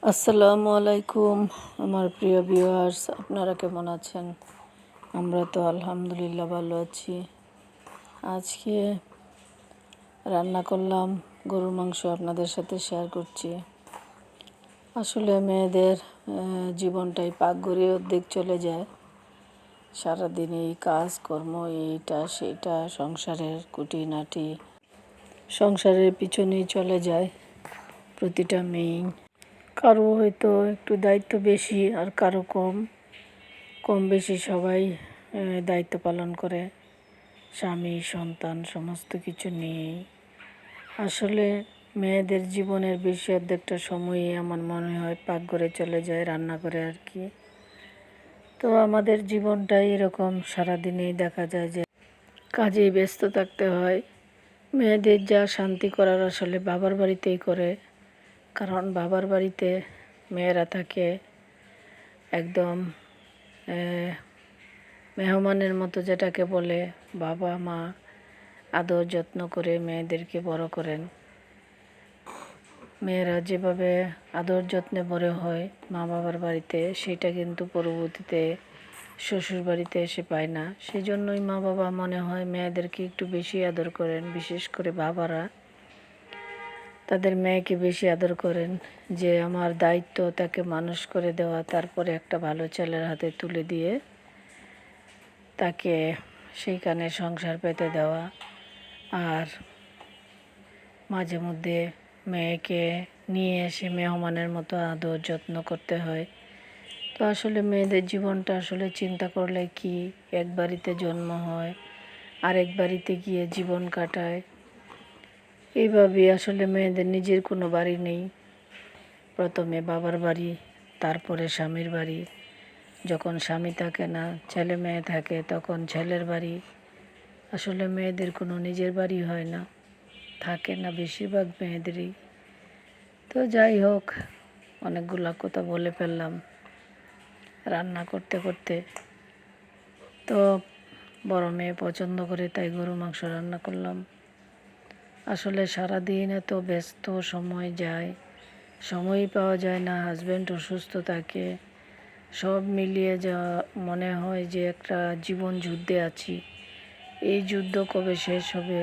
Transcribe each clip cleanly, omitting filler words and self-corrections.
আসসালামু আলাইকুম আমার প্রিয় ভিউয়ার্স, আপনারা কেমন আছেন? আমরা তো আলহামদুলিল্লাহ ভালো আছি। আজকে রান্না করলাম গরুর মাংস, আপনাদের সাথে শেয়ার করছি। আসলে মেয়েদের জীবনটাই পাকঘরে অর্ধেক চলে যায়। সারাদিন এই কাজকর্ম, এইটা সেটা, সংসারের খুঁটিনাটি, সংসারের পিছনেই চলে যায় প্রতিটা মেয়ে। কারো হয়তো একটু দায়িত্ব বেশি আর কারো কম কম বেশি সবাই দায়িত্ব পালন করে, স্বামী সন্তান সমস্ত কিছু নিয়েই। আসলে মেয়েদের জীবনের বেশি অর্ধেকটা সময়ই আমার মনে হয় পাকঘরে চলে যায়, রান্না করে আর কি। তো আমাদের জীবনটাই এরকম, সারাদিনেই দেখা যায় যে কাজেই ব্যস্ত থাকতে হয়। মেয়েদের যা শান্তি করার আসলে বাবার বাড়িতেই করে, কারণ বাবার বাড়িতে মেয়েরা থাকে একদম মেহমানের মতো, যেটাকে বলে বাবা মা আদর যত্ন করে মেয়েদেরকে বড় করেন। মেয়েরা যেভাবে আদর যত্নে বড় হয় মা বাবার বাড়িতে, সেটা কিন্তু পরবর্তীতে শ্বশুর বাড়িতে এসে পায় না। সেই জন্যই মা বাবা মনে হয় মেয়েদেরকে একটু বেশি আদর করেন, বিশেষ করে বাবারা তাদের মেয়েকে বেশি আদর করেন, যে আমার দায়িত্ব তাকে মানুষ করে দেওয়া, তারপরে একটা ভালো ছেলের হাতে তুলে দিয়ে তাকে সেইখানে সংসার পেতে দেওয়া। আর মাঝে মধ্যে মেয়েকে নিয়ে এসে মেহমানের মতো আদর যত্ন করতে হয়। তো আসলে মেয়েদের জীবনটা আসলে চিন্তা করলে কি, এক বাড়িতে জন্ম হয় আরেক বাড়িতে গিয়ে জীবন কাটায়। এইভাবে আসলে মেয়েদের নিজের কোনো বাড়ি নেই। প্রথমে বাবার বাড়ি, তারপরে স্বামীর বাড়ি, যখন স্বামী থাকে না ছেলে মেয়ে থাকে তখন ছেলের বাড়ি। আসলে মেয়েদের কোনো নিজের বাড়ি হয় না, থাকে না বেশিরভাগ মেয়েদেরই। তো যাই হোক, অনেকগুলা কথা বলে ফেললাম রান্না করতে করতে। তো বড় মেয়ে পছন্দ করে তাই গরু মাংস রান্না করলাম। আসলে সারাদিন এত ব্যস্ত সময় যায়, সময়ই পাওয়া যায় না। হাজব্যান্ড অসুস্থ থাকে, সব মিলিয়ে যা মনে হয় যে একটা জীবন যুদ্ধে আছি। এই যুদ্ধ কবে শেষ হবে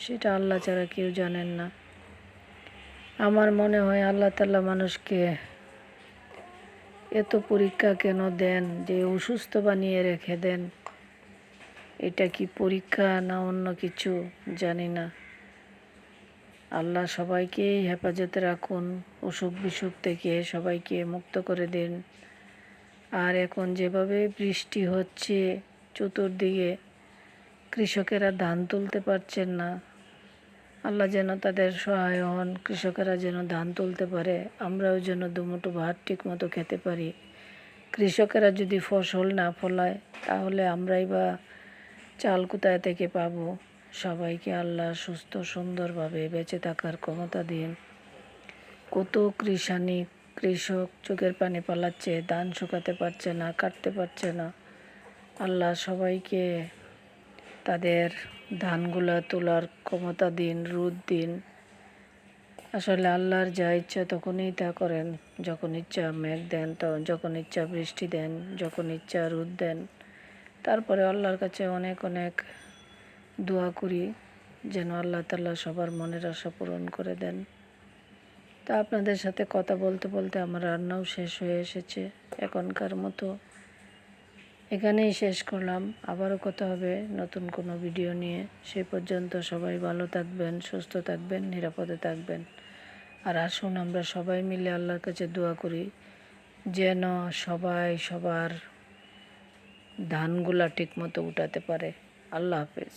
সেটা আল্লাহ ছাড়া কেউ জানেন না। আমার মনে হয় আল্লাহ তাআলা মানুষকে এত পরীক্ষা কেন দেন, যে অসুস্থ বানিয়ে রেখে দেন। এটা কি পরীক্ষা না অন্য কিছু জানি না। আল্লাহ সবাইকেই হেফাজতে রাখুন, অসুখ বিসুখ থেকে সবাইকে মুক্ত করে দিন। আর এখন যেভাবে বৃষ্টি হচ্ছে চতুর্দিকে, কৃষকেরা ধান তুলতে পারছেন না। আল্লাহ যেন তাদের সহায় হন, কৃষকেরা যেন ধান তুলতে পারে, আমরাও যেন দুমুঠো ভাত ঠিক মতো খেতে পারি। কৃষকেরা যদি ফসল না ফলায় তাহলে আমরাই বা চাল কোথায় থেকে পাবো? সবাইকে আল্লাহ সুস্থ সুন্দরভাবে বেঁচে থাকার ক্ষমতা দিন। কত কৃষক চোখের পানি পালাচ্ছে, ধান শুকাতে পারছে না, কাটতে পারছে না। আল্লাহ সবাইকে তাদের ধানগুলা তোলার ক্ষমতা দিন, রোদ দিন। আসলে আল্লাহর যা ইচ্ছা তখনই তা করেন, যখন ইচ্ছা মেঘ দেন, তো যখন ইচ্ছা বৃষ্টি দেন, যখন ইচ্ছা রোদ দেন। তারপরে আল্লাহর কাছে অনেক অনেক দোয়া করি যেন আল্লাহ তাআলা সবার মনের আশা পূরণ করে দেন। তা আপনাদের সাথে কথা বলতে বলতে আমার রান্নাও শেষ হয়ে এসেছে। এখনকার মতো এখানেই শেষ করলাম। আবারও কথা হবে নতুন কোনো ভিডিও নিয়ে। সেই পর্যন্ত সবাই ভালো থাকবেন, সুস্থ থাকবেন, নিরাপদে থাকবেন। আর আসুন আমরা সবাই মিলে আল্লাহর কাছে দোয়া করি যেন সবাই সবার ধানগুলা ঠিক মতো উঠাতে পারে। আল্লাহ হাফেজ।